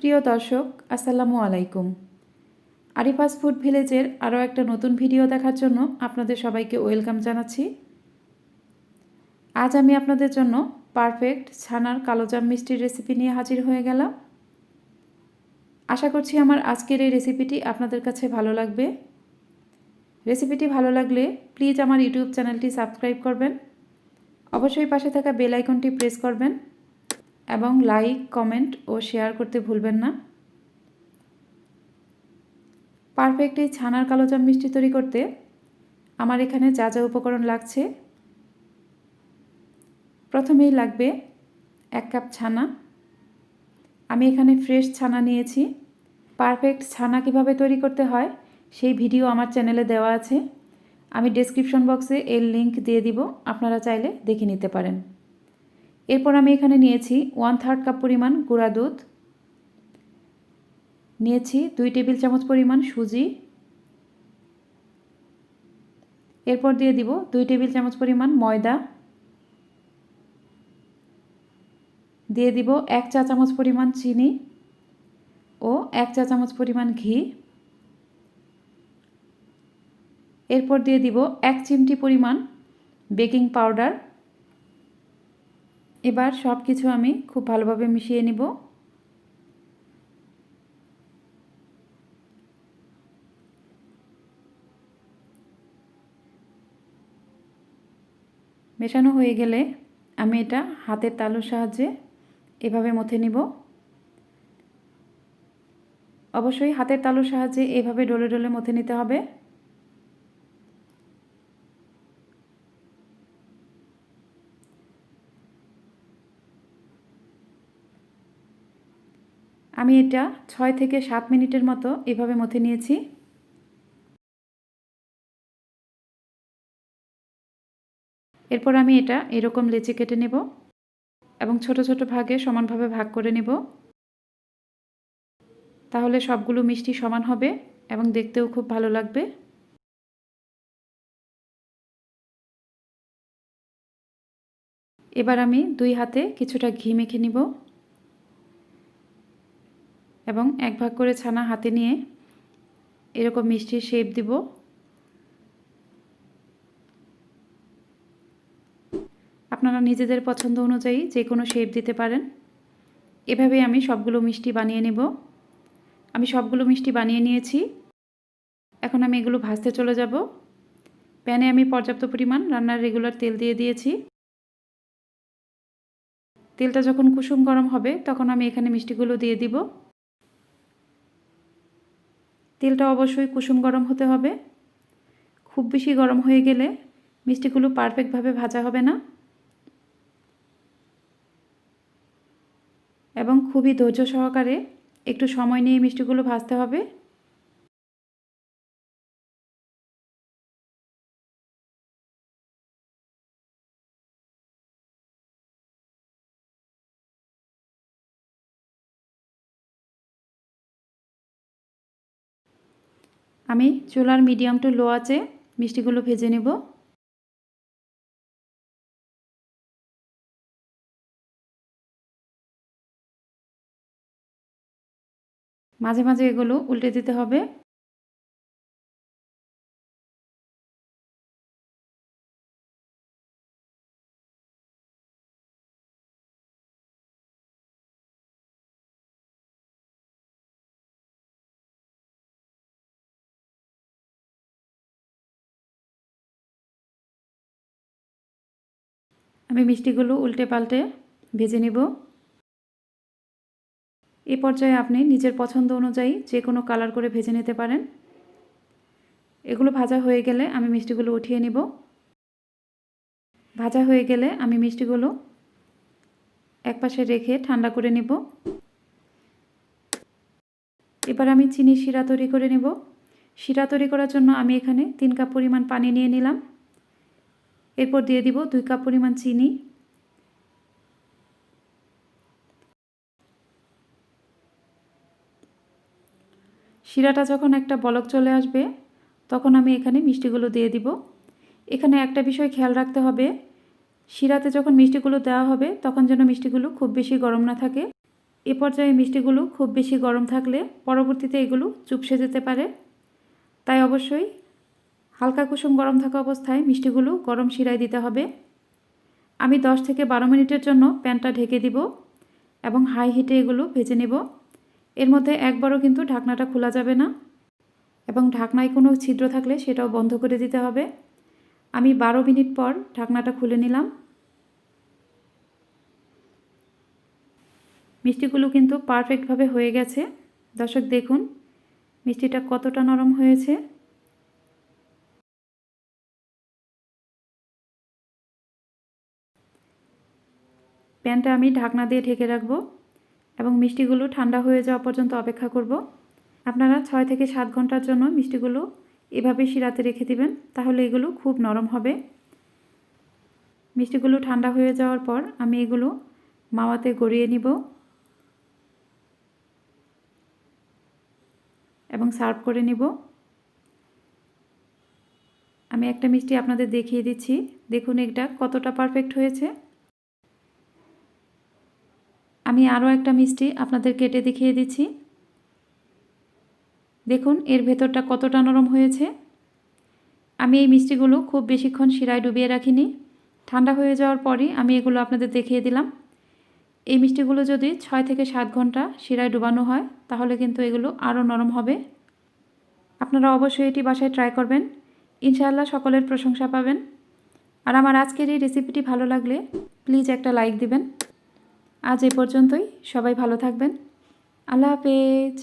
প্রিয় দর্শক, আসসালামু আলাইকুম। আরিফাস ফুড ভিলেজের আরও একটা নতুন ভিডিও দেখার জন্য আপনাদের সবাইকে ওয়েলকাম জানাচ্ছি। আজ আমি আপনাদের জন্য পারফেক্ট ছানার কালোজাম মিষ্টির রেসিপি নিয়ে হাজির হয়ে গেলাম। আশা করছি আমার আজকের এই রেসিপিটি আপনাদের কাছে ভালো লাগবে। রেসিপিটি ভালো লাগলে প্লিজ আমার ইউটিউব চ্যানেলটি সাবস্ক্রাইব করবেন, অবশ্যই পাশে থাকা বেল আইকনটি প্রেস করবেন এবং লাইক, কমেন্ট ও শেয়ার করতে ভুলবেন না। পারফেক্ট এই ছানার কালোজাম মিষ্টি তৈরি করতে আমার এখানে যা যা উপকরণ লাগছে, প্রথমেই লাগবে 1 কাপ ছানা। আমি এখানে ফ্রেশ ছানা নিয়েছি। পারফেক্ট ছানা কিভাবে তৈরি করতে হয় সেই ভিডিও আমার চ্যানেলে দেওয়া আছে, আমি ডেসক্রিপশন বক্সে এর লিংক দিয়ে দিব, আপনারা চাইলে দেখে নিতে পারেন। এরপর আমি এখানে নিয়েছি 1/3 কাপ পরিমাণ গুঁড়া দুধ, নিয়েছি 2 টেবিল চামচ পরিমাণ সুজি, এরপর দিয়ে দিব 2 টেবিল চামচ পরিমাণ ময়দা, দিয়ে দিব 1 চা চামচ পরিমাণ চিনি ও 1 চা চামচ পরিমাণ ঘি, এরপর দিয়ে দিব 1 চিমটি পরিমাণ বেকিং পাউডার। এবার সব কিছু আমি খুব ভালোভাবে মিশিয়ে নিব। মেশানো হয়ে গেলে আমি এটা হাতের তালুর সাহায্যে এভাবে মথে নিব। অবশ্যই হাতের তালুর সাহায্যে এভাবে ডলে ডলে মথে নিতে হবে। আমি এটা 6 থেকে 7 মিনিটের মতো এভাবে মথে নিয়েছি। এরপর আমি এটা এরকম লেচি কেটে নেব এবং ছোট ছোট ভাগে সমানভাবে ভাগ করে নেব। তাহলে সবগুলো মিষ্টি সমান হবে এবং দেখতেও খুব ভালো লাগবে। এবার আমি 2 হাতে কিছুটা ঘি মেখে নিব এবং 1 ভাগ করে ছানা হাতে নিয়ে এরকম মিষ্টির শেপ দিব। আপনারা নিজেদের পছন্দ অনুযায়ী যে কোনো শেপ দিতে পারেন। এভাবেই আমি সবগুলো মিষ্টি বানিয়ে নেব। আমি সবগুলো মিষ্টি বানিয়ে নিয়েছি। এখন আমি এগুলো ভাজতে চলে যাব। প্যানে আমি পর্যাপ্ত পরিমাণ রান্নার রেগুলার তেল দিয়ে দিয়েছি। তেলটা যখন কুসুম গরম হবে তখন আমি এখানে মিষ্টিগুলো দিয়ে দিব। তেলটা অবশ্যই কুসুম গরম হতে হবে। খুব বেশি গরম হয়ে গেলে মিষ্টিগুলো পারফেক্টভাবে ভাজা হবে না এবং খুবই ধৈর্য সহকারে একটু সময় নিয়ে মিষ্টিগুলো ভাজতে হবে। আমি চুলার মিডিয়াম টু লো আঁচে মিষ্টিগুলো ভেজে নেব। মাঝে মাঝে এগুলো উল্টে দিতে হবে। আমি মিষ্টিগুলো উল্টে পাল্টে ভেজে নেব। এই পর্যায়ে আপনি নিজের পছন্দ অনুযায়ী যে কোনো কালার করে ভেজে নিতে পারেন। এগুলো ভাজা হয়ে গেলে আমি মিষ্টিগুলো উঠিয়ে নেব। ভাজা হয়ে গেলে আমি মিষ্টিগুলো একপাশে রেখে ঠান্ডা করে নেব। এবার আমি চিনি শিরা তৈরি করে নেব। শিরা তৈরি করার জন্য আমি এখানে 3 কাপ পরিমাণ পানি নিয়ে নিলাম। এরপর দিয়ে দিব 2 কাপ পরিমাণ চিনি। শিরাটা যখন একটা বলক চলে আসবে তখন আমি এখানে মিষ্টিগুলো দিয়ে দিব। এখানে একটা বিষয় খেয়াল রাখতে হবে, শিরাতে যখন মিষ্টিগুলো দেওয়া হবে তখন যেন মিষ্টিগুলো খুব বেশি গরম না থাকে। এ পর্যায়ে মিষ্টিগুলো খুব বেশি গরম থাকলে পরবর্তীতে এগুলো চুপসে যেতে পারে, তাই অবশ্যই হালকা কুসুম গরম থাকা অবস্থায় মিষ্টিগুলো গরম শিরায় দিতে হবে। আমি 10 থেকে 12 মিনিটের জন্য প্যানটা ঢেকে দিব এবং হাই হিটে এগুলো ভেজে নেব। এর মধ্যে একবারও কিন্তু ঢাকনাটা খোলা যাবে না এবং ঢাকনায় কোনো ছিদ্র থাকলে সেটাও বন্ধ করে দিতে হবে। আমি 12 মিনিট পর ঢাকনাটা খুলে নিলাম। মিষ্টিগুলো কিন্তু পারফেক্টভাবে হয়ে গেছে। দর্শক দেখুন মিষ্টিটা কতটা নরম হয়েছে। প্যানটা আমি ঢাকনা দিয়ে ঢেকে রাখবো এবং মিষ্টিগুলো ঠান্ডা হয়ে যাওয়া পর্যন্ত অপেক্ষা করব। আপনারা 6 থেকে 7 ঘন্টার জন্য মিষ্টিগুলো এভাবে শিরাতে রেখে দিবেন, তাহলে এগুলো খুব নরম হবে। মিষ্টিগুলো ঠান্ডা হয়ে যাওয়ার পর আমি এগুলো মাওয়াতে গড়িয়ে নিব এবং সার্ভ করে নিব। আমি একটা মিষ্টি আপনাদের দেখিয়ে দিচ্ছি, দেখুন এটা কতটা পারফেক্ট হয়েছে। আমি আরও একটা মিষ্টি আপনাদের কেটে দেখিয়ে দিচ্ছি, দেখুন এর ভেতরটা কতটা নরম হয়েছে। আমি এই মিষ্টিগুলো খুব বেশিক্ষণ শিরায় ডুবিয়ে রাখিনি, ঠান্ডা হয়ে যাওয়ার পরই আমি এগুলো আপনাদের দেখিয়ে দিলাম। এই মিষ্টিগুলো যদি 6 থেকে 7 ঘন্টা শিরায় ডুবানো হয় তাহলে কিন্তু এগুলো আরও নরম হবে। আপনারা অবশ্যই এটি বাসায় ট্রাই করবেন, ইনশাআল্লাহ সকলের প্রশংসা পাবেন। আর আমার আজকের এই রেসিপিটি ভালো লাগলে প্লিজ একটা লাইক দিবেন। আজ এ পর্যন্তই, সবাই ভালো থাকবেন। আল্লাহ হাফেজ।